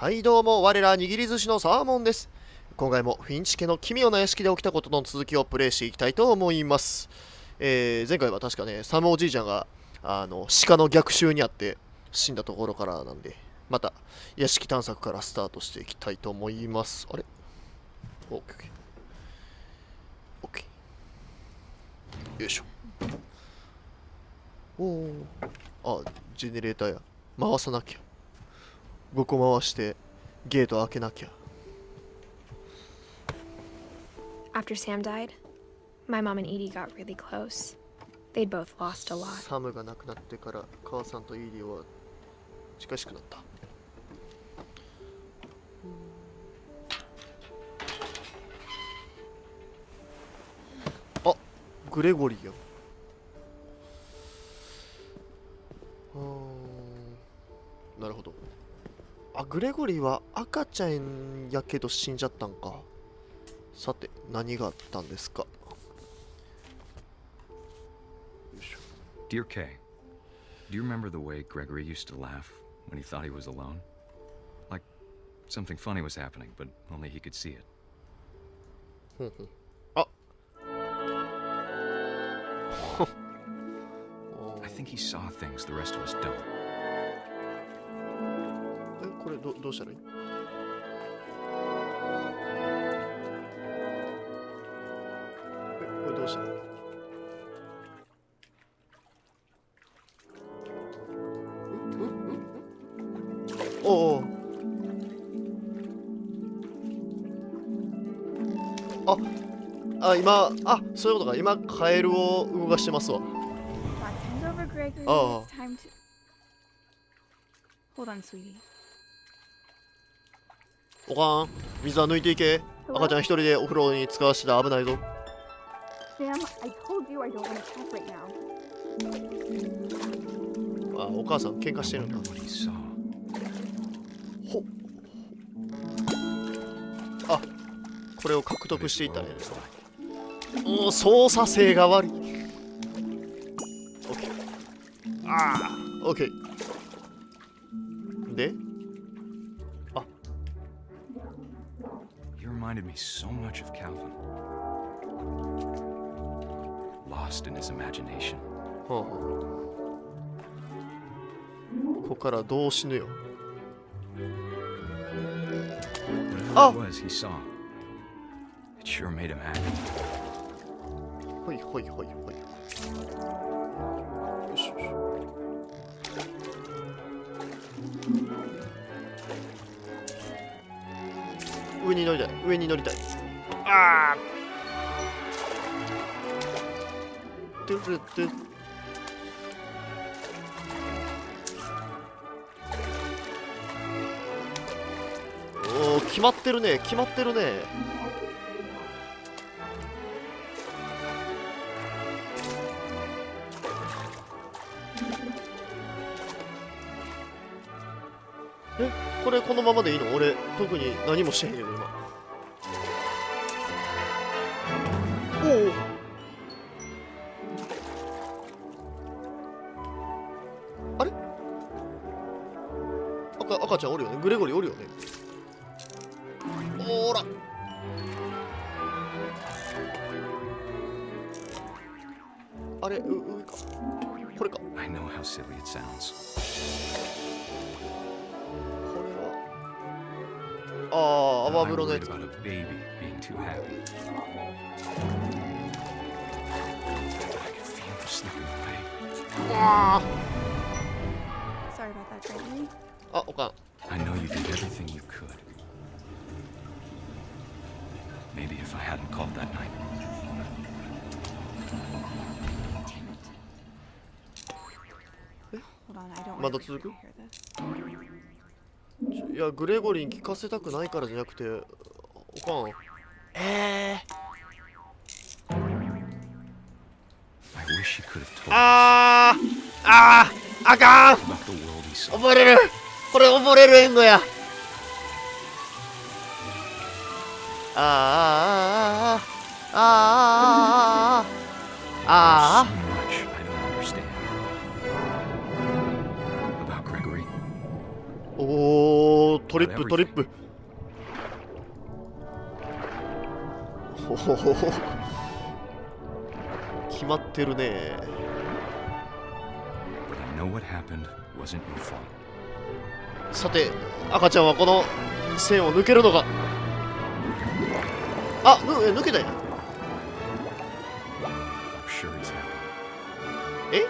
はいどうも、我ら握り寿司のサーモンです。今回もフィンチ家の奇妙な屋敷で起きたことの続きをプレイしていきたいと思います。前回は確かね、サムおじいちゃんが鹿の逆襲にあって死んだところからなんで、また屋敷探索からスタートしていきたいと思います。あれ？オッケーオッケー。よいしょ。ジェネレーターや。回さなきゃ。5個回してゲート開けなきゃ。 After Sam died, my mom and Edie got really close. They'd both lost a lot. サムが亡くなってから母さんとイーディは近しくなった。あ、グレゴリーや。なるほど。あ、グレゴリーは赤ちゃんやけど死んじゃったんか。さて、何があったんですか。 Dear Kay, do you remember the way Gregory used to laugh when he thought he was alone? Like something funny was happening, but only he could see it. あI think he saw things the rest of us don't. これどうしたらいい？これどうしたらいい？おお。今、そういうことか。今、カエルを動かしてますわ。ああ。おかん、水は抜いていけ。赤ちゃん一人でお風呂に使わせたら危ないぞ。お母さん喧嘩してるんだ。ほっ。これを獲得していったらいいですか。操作性が悪い。オッケー。オッケー。でHe reminded me so much of Calvin. Lost in his imagination. ここからどう死ぬよ。Whatever it was he saw, it sure made him happy. ほいほいほいほい。よしよし。上に乗りたい。上に乗りたい。トゥルトゥ。おお、決まってるね。決まってるね。これこのままでいいの？俺特に何もしてへんけど今。おお。あれ？赤ちゃんおるよね。グレゴリーおるよね。おーら。あれ、上か。これか。I know how silly it sounds. 泡風呂のやつ。おかん。I know you did everything you could. Maybe if I hadn't called that night. まだ続く？いや、グレゴリーに聞かせたくないからじゃなくて、おかん。あかん。溺れる。これ溺れるエンドや。おーっトリップトリップ。ほほほほ。決まってるね。さて、赤ちゃんはこの線を抜けるのか。あ、抜けたやん。え、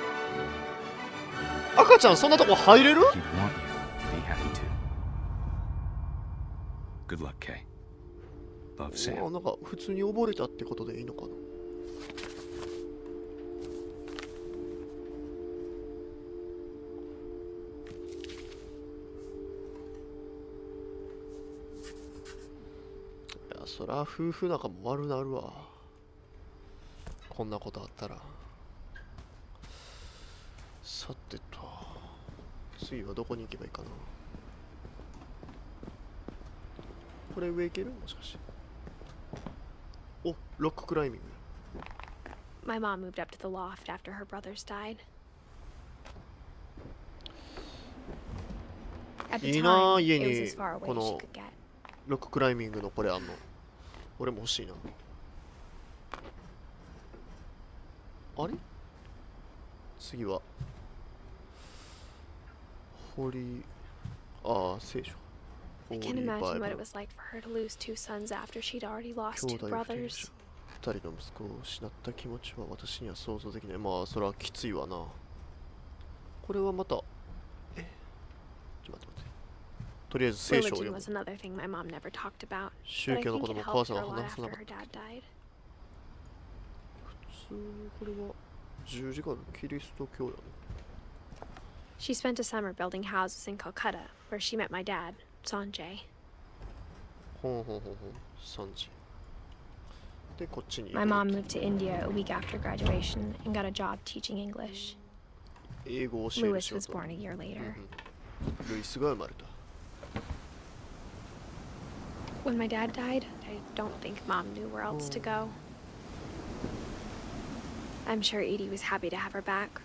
赤ちゃんそんなとこ入れる？なんか普通に溺れたってことでいいのかな。いや、そら夫婦仲も悪なるわ、こんなことあったら。さてと、次はどこに行けばいいかな。これ上行ける？もしかして。お、ロッククライミング。My mom moved up to the loft after her brothers died. At the いいな、 time, 家 it was に as far こ away as she の could get. ロッククライミングのこれあんの。俺も欲しいな。あれ、次はああ、聖書。I can't imagine what it was like for her to lose two sons after she'd already lost 兄 two 弟不賢 brothers. 者。二人の息子を失った気持ちは私には想像できない。まあ、それはきついわな。これはまた、ちょっと待って。とりあえず聖書を Religion 読む。 was another thing my mom never talked about, 宗 but I 教の think こと it も母 helped さん her は a lot 話さな after かっ her た。 dad died. 普通にこれは十字架のキリスト教やね。She spent a summer building houses in Calcutta, where she met my dad, Sanjay. ほんほんほんほん、3時。で、こっちに行 My く。 mom moved to India a week after graduation and got a job teaching English. 英語を教える Louis 仕 was 事。 born a year later. ルイスが生まれた。 When my dad died, I don't think mom knew where else to go. I'm sure Edie was happy to have her back.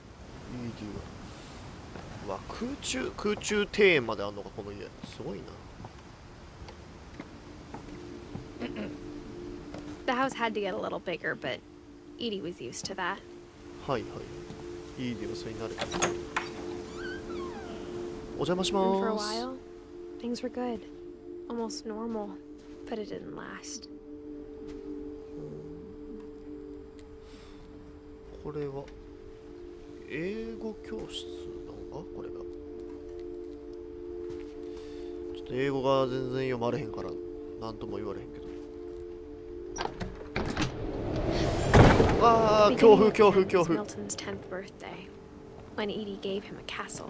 いいデュア。うわ、空中庭園まであんのか、この家。すごいな。The house had to get a little bigger, but Edie was used to that. はいはい。いいデュア、それになる。お邪魔し And for a ます。 while, things were good. Almost normal, but it didn't last. これは英語教室なのか、これが。ちょっと英語が全然読まれへんからなんとも言われへんけど。わあ、 The 強 beginning 風 of 強 the 風 end 強 was 風。 Milton's 10th birthday, when Edie gave him a castle.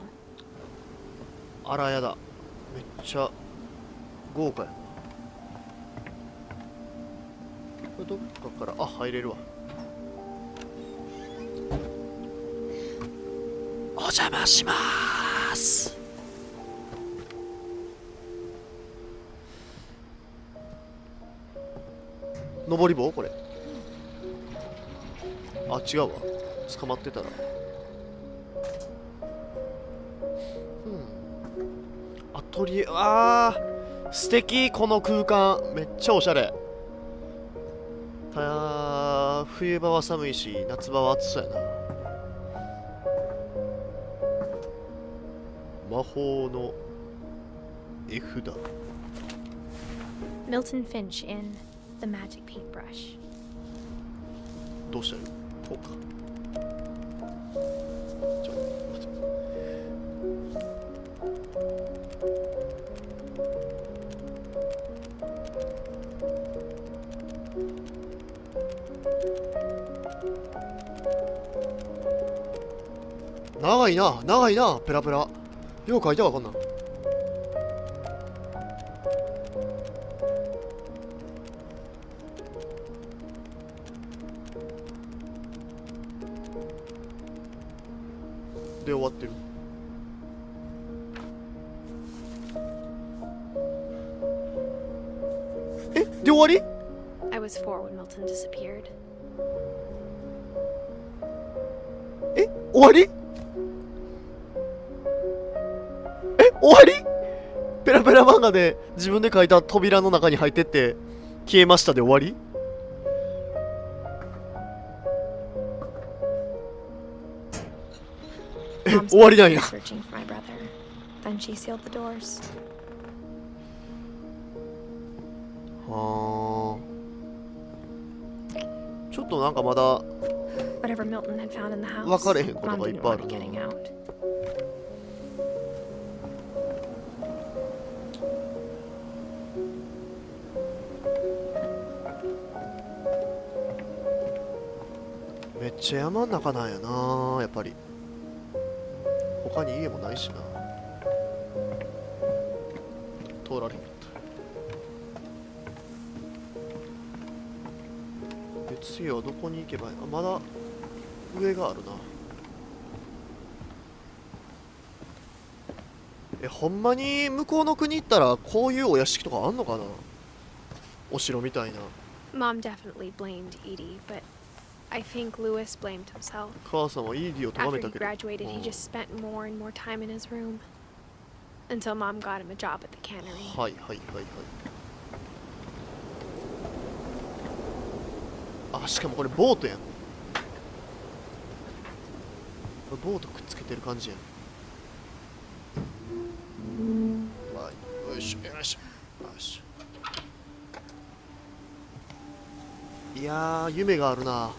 あらやだ、めっちゃ豪華やな。これどっかから入れるわ。お邪魔しまーす。登り棒これ。あ、違うわ。捕まってたら。アトリエ、素敵、この空間。めっちゃおしゃれ。冬場は寒いし、夏場は暑そうやな。魔法の絵札。 Milton Finch in The Magic Paintbrush. どうしたらいい？こうか。ちょっと待って。長いな、長いな、ペラペラ。よう書いたわ、こんなん。で終わってる。え、で終わり？ I was 4 when Milton disappeared. え、終わり？え、終わり？ペラペラ漫画で自分で書いた扉の中に入ってって消えましたで終わり？終わりなんや。searching for my brother. Then she sealed the doors. はあ。ちょっとなんかまだ Whatever Milton had found in the house, 分かれへんこと Mom がいっ didn't ぱいあ want る it getting な。 out. めっちゃ山の中なんやな、やっぱり。他に家もないしな。通られへんかった。で、次はどこに行けばいい？あ、まだ上があるな。ほんまに向こうの国行ったらこういうお屋敷とかあんのかな？お城みたいな。Mom definitely blamed Edie, but I think Lewis blamed himself. 母さんはイーディを咎 After め he たけど。 graduated, he just spent more and more time in his room. Until Mom got him a job at the cannery. はいはいはいはい。あ、しかもこれボートやん。ボートくっつけてる感じやん。はい、よいしょよいしょよいしょ。いやー、夢があるな。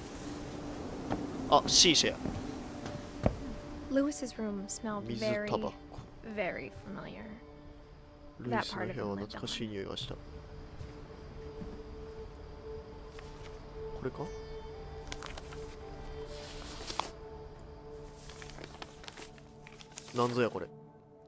あ、シーシェや。 Lewis's room smelled 水 very, タバコ。 very familiar. ルイスの部屋は懐かしい匂いがした。これか？なんぞやこれ。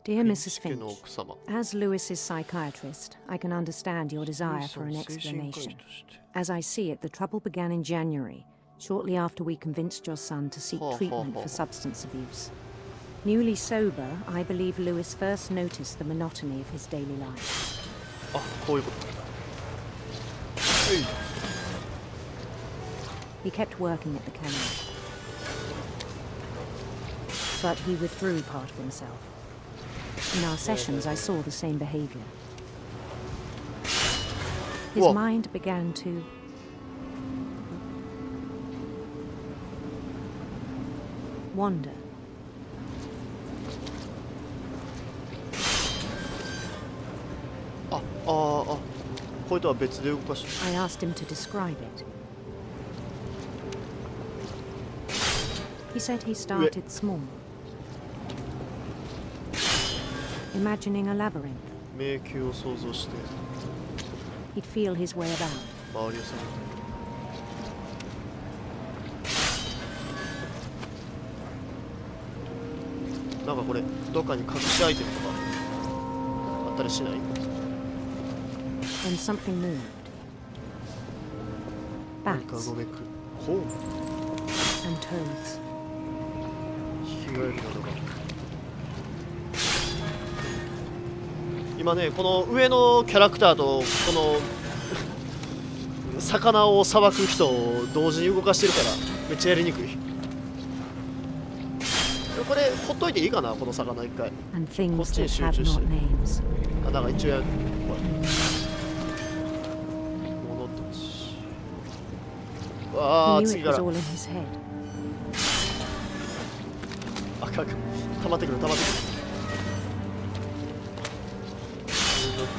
Dear Mrs. 家の Finch, 奥様。 as Lewis's psychiatrist, I can understand your desire for an ルイスを精神科医 explanation. として。 As I see it, the trouble began in January, shortly after we convinced your son to seek treatment for substance abuse. Newly sober, I believe Lewis first noticed the monotony of his daily life. あ、こういうこと。He kept working at the cannery, but he withdrew part of himself. In our sessions, I saw the same behavior. His Whoa. mind began to wander. あ、これとは別で動かし。 I asked him to describe it. He said he started small, imagining a labyrinth. 迷宮を想像して He'd feel his way about. 周りを探る。なんかこれどっかに隠しアイテムとかあったりしない？ Then something moved. 何か Bats ごめく。ほう。 and toads. ヒキガエルなどが。今ね、この上のキャラクターとこの魚をさばく人を同時に動かしてるからめっちゃやりにくい。これほっといていいかな、この魚一回。 And things What's that this have you just not said? names. あ、なんか一応やる。ほら物たち。わあ、 He knew 次 it か was ら。 all in his head. あかん。溜まってくる溜まってくる。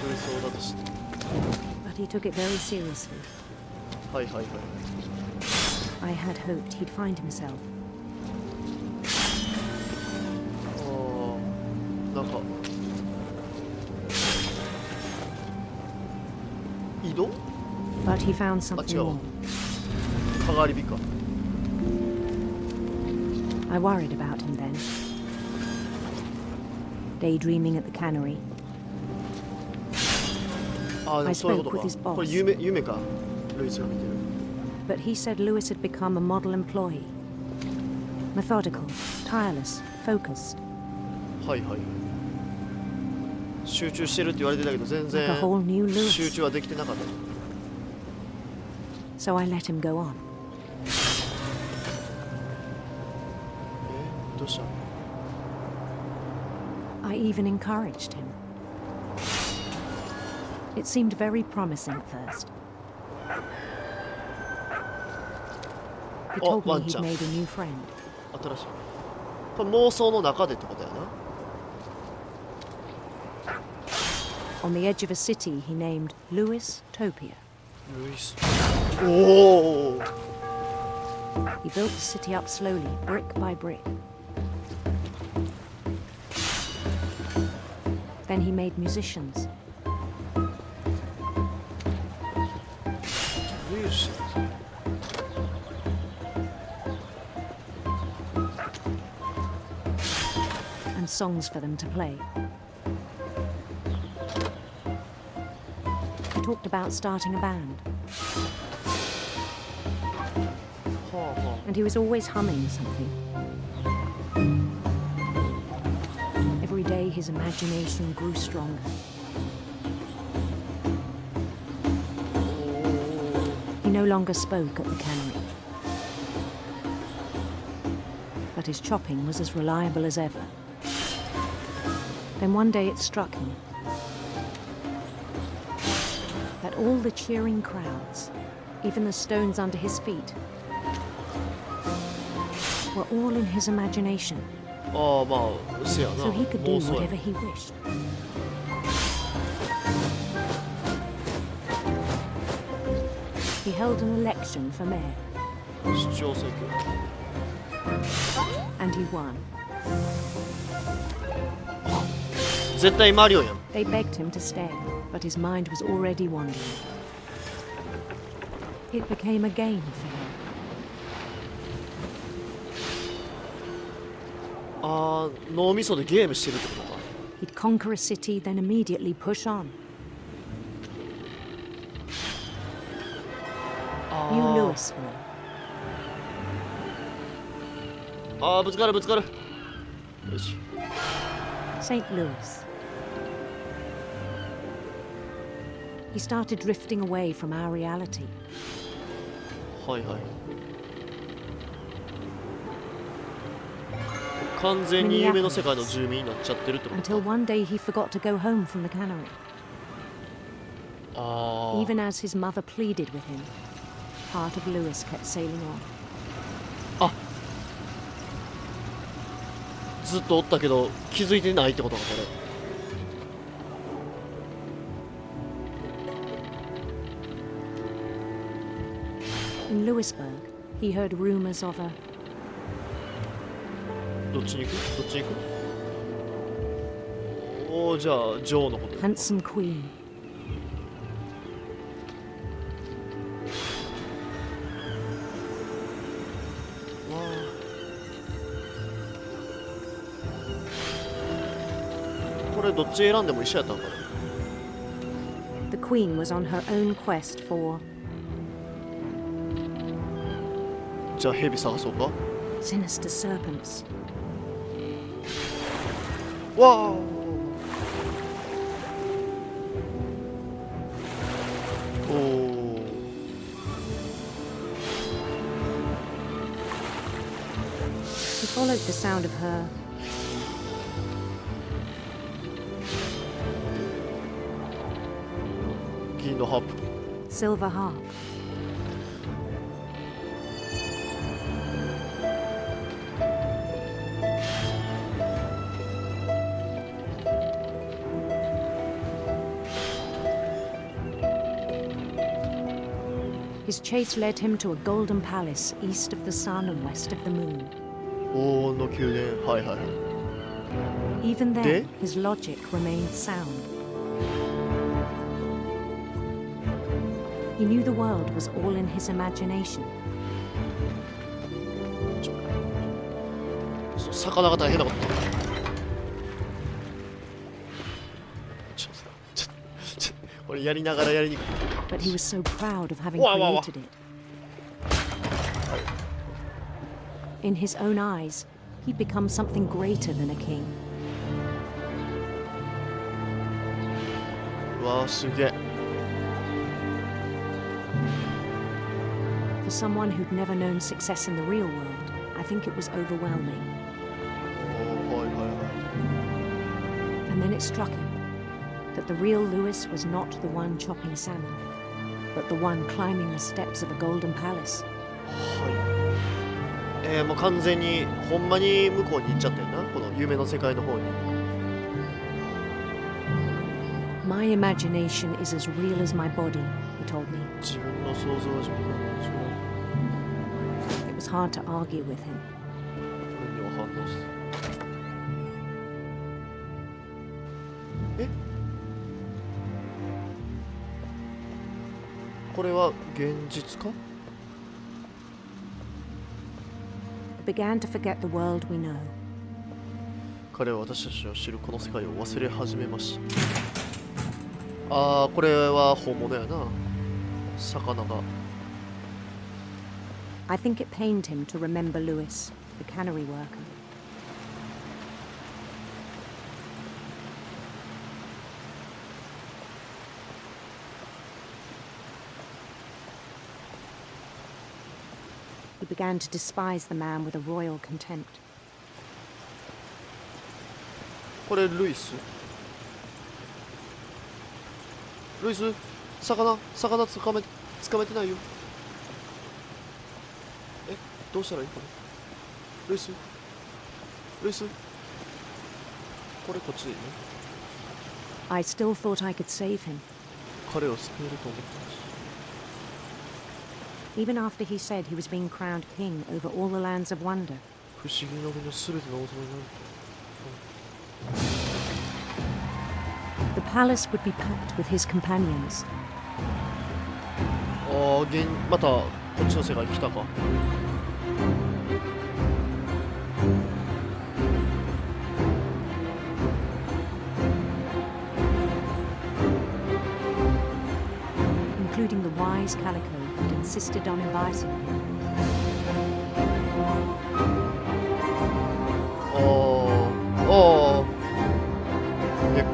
空想だとして。 But he took it very seriously. はいはいはい。 I had hoped he'd find himself. なんか移動？ But he found あ、 something 違うわ。 more. かがり火か。 I worried about him then. Daydreaming at the cannery. あ、でも I そういうこ spoke と with his か。 boss. これ夢か。ルイスが見てる。 But he said Lewis had become a model employee. Methodical, tireless, focused. はいはい。集中してるって言われてたけど全 Like a 然 whole new 集 Lewis. 中はできてなかった。 So I let him go on. どうした？ I even encouraged him. It seemed very promising at first. He told me he'd made a new friend. 新しい。これ妄想の中でってことやな。On the edge of a city he named Lewis Topia. ルイス。おお。He built the city up slowly, brick by brick. Then he made musicians. ルイス。And songs for them to play. He talked about starting a band. はあは And he was always humming something. Every day his imagination grew stronger. あ。お He no longer spoke at the cannery. But his chopping was as reliable as ever. Then one day it struck him that all the cheering crowds, even the stones under his feet, were all in his imagination, ああ、まあ、せやな。 so he could do 妄想や whatever he wished. He held an election for mayor, 市長選挙。 and he won. 絶対マリオやん。 They begged him to stay, but his mind was already wandering. It became a game for him. ああ、脳みそでゲームしてるってことか。 He'd conquer a city, then immediately push on. New あ Louisville. あ、ああ、ぶつかるぶつかる。よし。 St. Louis. He started drifting away from our reality. はいはい。完全に夢の世界の住民になっちゃってるってこと Until か。 one day he forgot to go home from the cannery. ああ。 Even as his mother pleaded with him, part of Louis kept sailing on. あ、ずっとおったけど気づいてないってことかこれ。 In Louisburg, he heard rumors of a どっちに行く？どっちに行く？おお、じゃあ女王のこと。 handsome queen. わあ。これどっち選んでも一緒やったんかな。 The queen was on her own quest for じゃあ蛇探そうか。 sinister serpents. わあ。おお。 He followed the sound of her 銀のハープ。 silver harp. His chase led him to a golden palace east of the sun and west of the moon. 黄金の宮殿。はいはいはい。 Even then, De? his logic remained sound. He knew the world was all in his imagination. そう魚が大変なこと。これやりながらやりにくい。 But he was so proud of having Wah, wah, wah. created it. In his own eyes, he'd become something greater than a king. うわあ、すげえ。 For someone who'd never known success in the real world, I think it was overwhelming. おーはいはいはい。 And then it struck him. that the real Lewis was not the one chopping salmon, but the one climbing the steps of a golden palace. はい。もう完全にほんまに向こうに行っちゃったよな、この夢の世界の方に。My imagination is as real as my body, he told me. 自分の想像は自分の話が It was hard to argue with him. には反応して。え、これは現実か？ I began to forget the world we know. 彼は私たちの知るこの世界を忘れ始めました。ああ、これは本物やな。魚が。I think it pained him to remember Lewis, the cannery worker. He began to despise the man with a royal contempt. これルイス？ルイス、魚つかめてないよ。え、どうしたらいいかな。ルイス、これこっちでいいね。I still thought I could save him, 彼を救えると思ってまし even after he said he was being crowned king over all the lands of wonder. た。不思議の国のすべての王様になると。The palace would be packed with his companions. ああ、またこっちの世界に来たか。Including the wise Calico who'd insisted on inviting him. ああ、結構。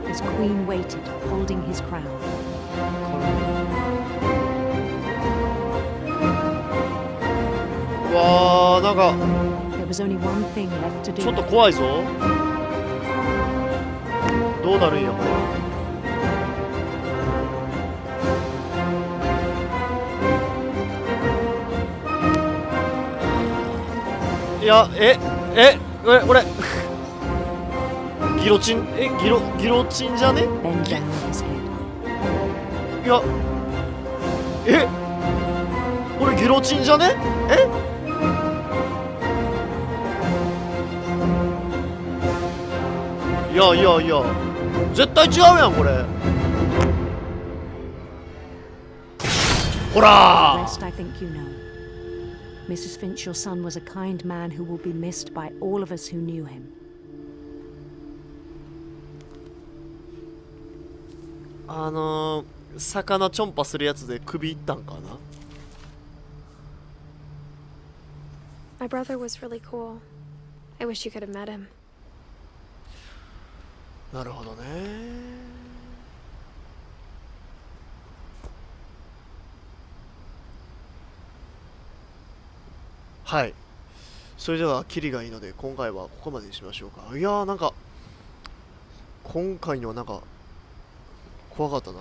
His queen waited, holding his crown. うわあ、なんか There was only one thing left to ちょっ do. と怖いぞ。どうなるんやこれ。いや、これギロチン、ギロチンじゃね？ Bend down his head. いや、これギロチンじゃね？いや、絶対違うやんこれ。ほ The ら rest I think you know. Mrs. Finch, your son was a kind man who will be missed by all of us who knew him. 魚ちょんぱするやつで首いったんかな。 My brother was really cool. I wish you could have met him. なるほどね。はい。それではキリがいいので今回はここまでにしましょうか。いやー、なんか今回のはなんか怖かったな。